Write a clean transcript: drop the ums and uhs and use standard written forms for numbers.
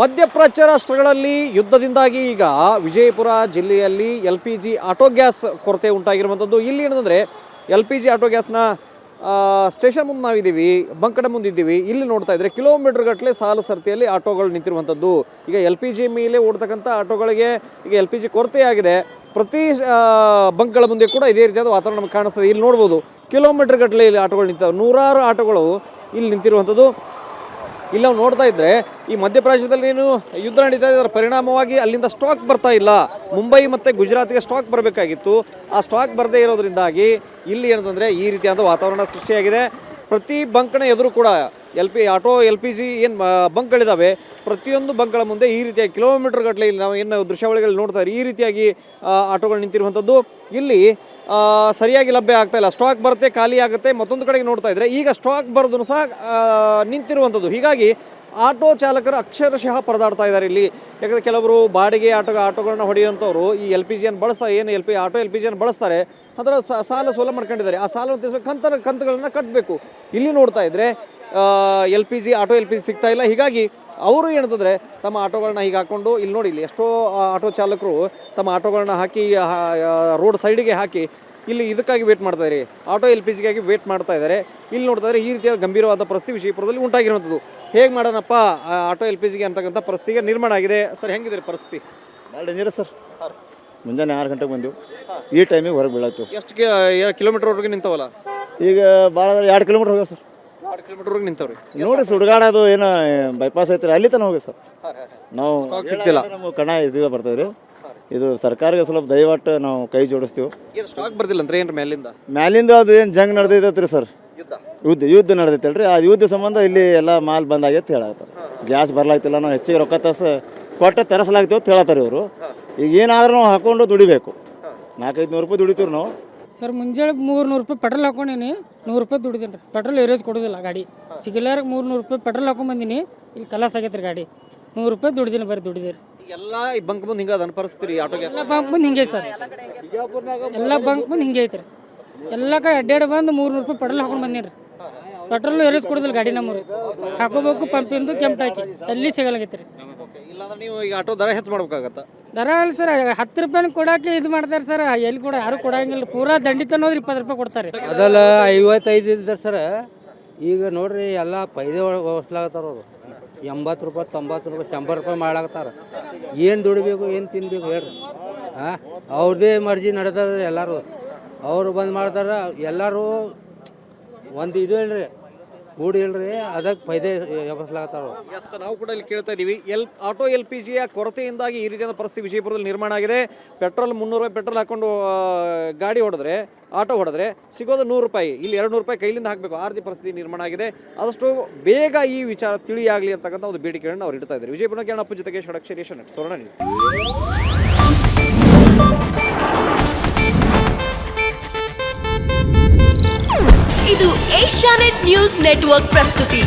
ಮಧ್ಯಪ್ರಾಚ್ಯ ರಾಷ್ಟ್ರಗಳಲ್ಲಿ ಯುದ್ಧದಿಂದಾಗಿ ಈಗ ವಿಜಯಪುರ ಜಿಲ್ಲೆಯಲ್ಲಿ LPG ಆಟೋ ಗ್ಯಾಸ್ ಕೊರತೆ ಉಂಟಾಗಿರುವಂಥದ್ದು. ಇಲ್ಲಿ ಏನಂದರೆ LPG ಆಟೋ ಗ್ಯಾಸ್ನ ಸ್ಟೇಷನ್ ಮುಂದೆ ನಾವಿದ್ದೀವಿ, ಬಂಕಡ ಮುಂದಿದ್ದೀವಿ. ಇಲ್ಲಿ ನೋಡ್ತಾ ಇದ್ದರೆ ಕಿಲೋಮೀಟರ್ ಗಟ್ಟಲೆ ಸಾಲು ಸರ್ತಿಯಲ್ಲಿ ಆಟೋಗಳು ನಿಂತಿರುವಂಥದ್ದು. ಈಗ LPG ಮೇಲೆ ಓಡ್ತಕ್ಕಂಥ ಆಟೋಗಳಿಗೆ ಈಗ LPG ಕೊರತೆ ಆಗಿದೆ. ಪ್ರತಿ ಬಂಕ್ಗಳ ಮುಂದೆ ಕೂಡ ಇದೇ ರೀತಿಯಾದ ವಾತಾವರಣ ನಮಗೆ ಕಾಣಿಸ್ತದೆ. ಇಲ್ಲಿ ನೋಡ್ಬೋದು ಕಿಲೋಮೀಟರ್ ಗಟ್ಟಲೆ ಇಲ್ಲಿ ಆಟೋಗಳು ನಿಂತವೆ, ನೂರಾರು ಆಟೋಗಳು ಇಲ್ಲಿ ನಿಂತಿರುವಂಥದ್ದು. ಇಲ್ಲಿ ನಾವು ನೋಡ್ತಾ ಇದ್ದರೆ ಈ ಮಧ್ಯಪ್ರಾಚ್ಯದಲ್ಲಿ ಏನು ಯುದ್ಧ ನಡೀತಾ ಇದೆ, ಅದರ ಪರಿಣಾಮವಾಗಿ ಅಲ್ಲಿಂದ ಸ್ಟಾಕ್ ಬರ್ತಾ ಇಲ್ಲ. ಮುಂಬೈ ಮತ್ತು ಗುಜರಾತ್ಗೆ ಸ್ಟಾಕ್ ಬರಬೇಕಾಗಿತ್ತು, ಆ ಸ್ಟಾಕ್ ಬರದೇ ಇರೋದ್ರಿಂದಾಗಿ ಇಲ್ಲಿ ಏನಂತಂದರೆ ಈ ರೀತಿಯಾದ ವಾತಾವರಣ ಸೃಷ್ಟಿಯಾಗಿದೆ. ಪ್ರತಿ ಬಂಕ್ನ ಎದುರು ಕೂಡ LPG ಏನು ಬಂಕ್ಗಳಿದ್ದಾವೆ, ಪ್ರತಿಯೊಂದು ಬಂಕ್ಗಳ ಮುಂದೆ ಈ ರೀತಿಯಾಗಿ ಕಿಲೋಮೀಟರ್ ಗಟ್ಟಲೆ ಇಲ್ಲಿ ನಾವು ಏನು ದೃಶ್ಯಾವಳಿಗಳು ನೋಡ್ತಾ ಇದ್ದೀವಿ, ಈ ರೀತಿಯಾಗಿ ಆಟೋಗಳು ನಿಂತಿರುವಂಥದ್ದು. ಇಲ್ಲಿ ಸರಿಯಾಗಿ ಲಭ್ಯ ಆಗ್ತಾಯಿಲ್ಲ, ಸ್ಟಾಕ್ ಬರುತ್ತೆ, ಖಾಲಿ ಆಗುತ್ತೆ. ಮತ್ತೊಂದು ಕಡೆಗೆ ನೋಡ್ತಾ ಇದ್ದರೆ ಈಗ ಸ್ಟಾಕ್ ಬರೋದನ್ನು ಸಹ ನಿಂತಿರುವಂಥದ್ದು. ಹೀಗಾಗಿ ಆಟೋ ಚಾಲಕರು ಅಕ್ಷರಶಃ ಪರದಾಡ್ತಾ ಇದ್ದಾರೆ ಇಲ್ಲಿ. ಯಾಕಂದರೆ ಕೆಲವರು ಬಾಡಿಗೆ ಆಟೋಗಳನ್ನ ಹೊಡೆಯುವಂಥವ್ರು ಈ LPGಯನ್ನು ಬಳಸ್ತಾರೆ, ಏನು LPGಯನ್ನು ಬಳಸ್ತಾರೆ, ಅದರ ಸಾಲ ಸೋಲ ಮಾಡ್ಕೊಂಡಿದ್ದಾರೆ. ಆ ಸಾಲವನ್ನು ತೀರಿಸಬೇಕು, ಕಂತುಗಳನ್ನು ಕಟ್ಟಬೇಕು. ಇಲ್ಲಿ ನೋಡ್ತಾ ಇದ್ದರೆ LPG ಸಿಗ್ತಾ ಇಲ್ಲ. ಹೀಗಾಗಿ ಅವರು ಏನಂತಂದರೆ ತಮ್ಮ ಆಟೋಗಳನ್ನ ಹೀಗೆ ಹಾಕ್ಕೊಂಡು ಇಲ್ಲಿ ನೋಡಿ, ಇಲ್ಲಿ ಎಷ್ಟೋ ಆಟೋ ಚಾಲಕರು ತಮ್ಮ ಆಟೋಗಳನ್ನ ಹಾಕಿ ರೋಡ್ ಸೈಡಿಗೆ ಹಾಕಿ ಇಲ್ಲಿ ಇದಕ್ಕಾಗಿ ವೇಟ್ ಮಾಡ್ತಾ ಇದ್ದಾರೆ, ಆಟೋ LPGಗಾಗಿ ವೇಟ್ ಮಾಡ್ತಾ ಇದ್ದಾರೆ. ಇಲ್ಲಿ ನೋಡ್ತಾ ಇದ್ದಾರೆ ಈ ರೀತಿಯಾದ ಗಂಭೀರವಾದ ಪರಿಸ್ಥಿತಿ ವಿಜಯಪುರದಲ್ಲಿ ಉಂಟಾಗಿರುವಂಥದ್ದು. ಹೇಗೆ ಮಾಡೋಣಪ್ಪ ಆಟೋ LPGಗೆ ಅಂತಕ್ಕಂಥ ಪರಿಸ್ಥಿತಿಗೆ ನಿರ್ಮಾಣ ಆಗಿದೆ. ಸರ್, ಹೆಂಗಿದೆ ಪರಿಸ್ಥಿತಿ? ಭಾಳ ಡೇಂಜರಸ್ ಸರ್. ಮುಂಜಾನೆ 6 ಗಂಟೆಗೆ ಬಂದೆವು, ಈ ಟೈಮಿಗೆ ಹೊರಗೆ ಬೀಳಾಯ್ತು. ಎಷ್ಟು ಕಿಲೋಮೀಟರ್ವರೆಗೆ ನಿಂತವಲ್ಲ? ಈಗ ಭಾಳ 2 ಕಿಲೋಮೀಟರ್ ಹೋಗ್ಯಾವ ಸರ್. 2 ಕಿಲೋಮೀಟರ್ವರೆಗೆ ನಿಂತವ್ರಿ. ನೋಡಿ ಸುಡುಗಾಡೋದು ಏನು ಬೈಪಾಸ್ ಐತ್ರಿ, ಅಲ್ಲಿ ತನಕ ಹೋಗಿ ಸರ್. ನಾವು ಸಿಗ್ತಿಲ್ಲ, ನಮಗೆ ಕಣ ಇದೀಗ ಬರ್ತದೆ ರೀ. ಇದು ಸರ್ಕಾರಕ್ಕೆ ಸ್ವಲ್ಪ ದಯವಿಟ್ಟು ನಾವು ಕೈ ಜೋಡಿಸ್ತೀವಿ. ಏನು ಸ್ಟಾಕ್ ಬರ್ದಿಲ್ಲ ಅಂದ್ರೆ ಏನು ಮ್ಯಾಲಿಂದ ಅದು ಏನು ಜಂಗ್ ನಡೆದೈತೆ ರೀ ಸರ್, ಯುದ್ಧ ನಡೆದೈತಲ್ರಿ. ಆ ಯುದ್ಧ ಸಂಬಂಧ ಇಲ್ಲಿ ಎಲ್ಲ ಮಾಲ್ ಬಂದಾಗೈತೆ ಹೇಳತ್ತಾರೆ. ಗ್ಯಾಸ್ ಬರ್ಲಾಗ್ತಿಲ್ಲ, ನಾವು ಹೆಚ್ಚಿಗೆ ರೊಕ್ಕ ಕೊಟ್ಟು ತರಿಸಲಾಗ್ತೀವಿ ಅಂತ ಹೇಳತ್ತಾರೆ ಇವರು. ಈಗ ಏನಾದ್ರೂ ನಾವು ಹಾಕೊಂಡು ದುಡಿಬೇಕು. 400-500 ರೂಪಾಯಿ ದುಡಿತೀವಿ ನಾವು ಸರ್. ಮುಂಜಾನೆ 300 ರೂಪಾಯಿ ಪೆಟ್ರೋಲ್ ಹಾಕೊಂಡೀನಿ, 100 ರೂಪಾಯಿ ದುಡಿದೀನಿ ರೀ. ಪೆಟ್ರೋಲ್ ಎರೇಜ್ ಕೊಡೋದಿಲ್ಲ ಗಾಡಿ. ಸಿಗ್ಲಾರ್ಗೆ 300 ರೂಪಾಯಿ ಪೆಟ್ರೋಲ್ ಹಾಕೊಂಡ್ಬಂದಿನಿ, ಇಲ್ಲಿ ಕಲಾಸ್ ಆಗೈತೆ ರೀ ಗಾಡಿ. 100 ರೂಪಾಯಿ ದುಡಿದೀನಿ, ಬರೀ ದುಡಿದಿರಿ. ಎಲ್ಲ ಈ ಬಂಕ್ ಮುಂದೆ ಹಿಂಗೆ ಅದನ್ನು ಪರಿಸ್ಥಿತಿ ಆಟೋ ಗ್ಯಾಸ್ ಎಲ್ಲ ಬಂಕ್ ಮುಂದೆ ಹಿಂಗೆ ಸರ್, ಎಲ್ಲ ಬಂಕ್ ಮುಂದೆ ಹಿಂಗೆ ಐತೆ ರೀ. ಎಲ್ಲ ಕಡೆ ಅಡ್ಡಾಡಿ ಬಂದು 300 ರೂಪಾಯಿ ಪೆಟ್ರೋಲ್ ಹಾಕೊಂಡು ಬಂದೀನಿ ರೀ. ಪೆಟ್ರೋಲ್ ಎರೇಜ್ ಕೊಡೋದಿಲ್ಲ ಗಾಡಿ ನಮ್ಮೂರು. ಹಾಕೋಬೇಕು ಪಂಪಿಂದು ಕೆಂಪು ಹಾಕಿ, ಎಲ್ಲಿ ಸಿಗಲಾಗೈತೆ ರೀ. ಇಲ್ಲಾಂದ್ರೆ ನೀವು ಈಗ ಆಟೋ ದರ ಹೆಚ್ಚು ಮಾಡ್ಬೇಕಾಗತ್ತಾ? ದರ ಅಲ್ಲ ಸರ್, 10 ರೂಪಾಯಿನ ಕೊಡೋಕೆ ಇದು ಮಾಡ್ತಾರೆ ಸರ್. ಎಲ್ಲಿ ಕೂಡ ಯಾರು ಕೊಡಂಗಿಲ್ಲ. ಪೂರಾ ದಂಡಿ ತನ್ನೋದ್ರೆ 20 ರೂಪಾಯಿ ಕೊಡ್ತಾರೆ. ಅದೆಲ್ಲ 55 ಇದ್ದಾರೆ ಸರ್. ಈಗ ನೋಡ್ರಿ ಎಲ್ಲ ಪೈದೆ ಒಳಗೆ ಹೊಸ್ಲಾಗತ್ತಾರ ಅವರು. 80 ರೂಪಾಯಿ, 90 ರೂಪಾಯಿ, 100 ರೂಪಾಯಿ ಮಾಡ್ಲಾಗತ್ತಾರ. ಏನು ದುಡಿಬೇಕು, ಏನು ತಿನ್ಬೇಕು ಹೇಳ್ರಿ? ಅವ್ರದ್ದೇ ಮರ್ಜಿ ನಡೆದಾರ ಎಲ್ಲರೂ. ಅವರು ಬಂದು ಮಾಡ್ತಾರೆ ಎಲ್ಲರೂ. ಒಂದು ಇದು ಹೇಳ್ರಿ, ಕೂಡಿ ಹೇಳ್ರಿ, ಅದಕ್ಕೆ ಫೈದೆ ಎಬ್ಬಿಸ್ಲಾಗತ್ತಾರ. ಎಸ್, ನಾವು ಕೂಡ ಇಲ್ಲಿ ಕೇಳ್ತಾ ಇದ್ದೀವಿ. ಆಟೋ LPGಯ ಕೊರತೆಯಿಂದಾಗಿ ಈ ರೀತಿಯಾದ ಪರಿಸ್ಥಿತಿ ವಿಜಯಪುರದಲ್ಲಿ ನಿರ್ಮಾಣ ಆಗಿದೆ. ಪೆಟ್ರೋಲ್ 300 ರೂಪಾಯಿ ಪೆಟ್ರೋಲ್ ಹಾಕೊಂಡು ಗಾಡಿ ಹೊಡೆದ್ರೆ, ಆಟೋ ಹೊಡೆದ್ರೆ ಸಿಗೋದು 100 ರೂಪಾಯಿ. ಇಲ್ಲಿ 200 ರೂಪಾಯಿ ಕೈಲಿಂದ ಹಾಕಬೇಕು. ಆ ರೀತಿ ಪರಿಸ್ಥಿತಿ ನಿರ್ಮಾಣ ಆಗಿದೆ. ಆದಷ್ಟು ಬೇಗ ಈ ವಿಚಾರ ತಿಳಿಯಾಗಲಿ ಅಂತಕ್ಕಂಥ ಒಂದು ಬೇಡಿಕೆಯನ್ನು ಅವ್ರು ಇಡ್ತಾ ಇದ್ದಾರೆ. ವಿಜಯಪುರ ಅಪ್ಪು ಜೊತೆಗೆ ಷಡಕ್ಷರಿ ಸ್ವರ್ಣ ನ್ಯೂಸ್. ಇದು ಏಷ್ಯಾನೆಟ್ ನ್ಯೂಸ್ ನೆಟ್ವರ್ಕ್ ಪ್ರಸ್ತುತಿ.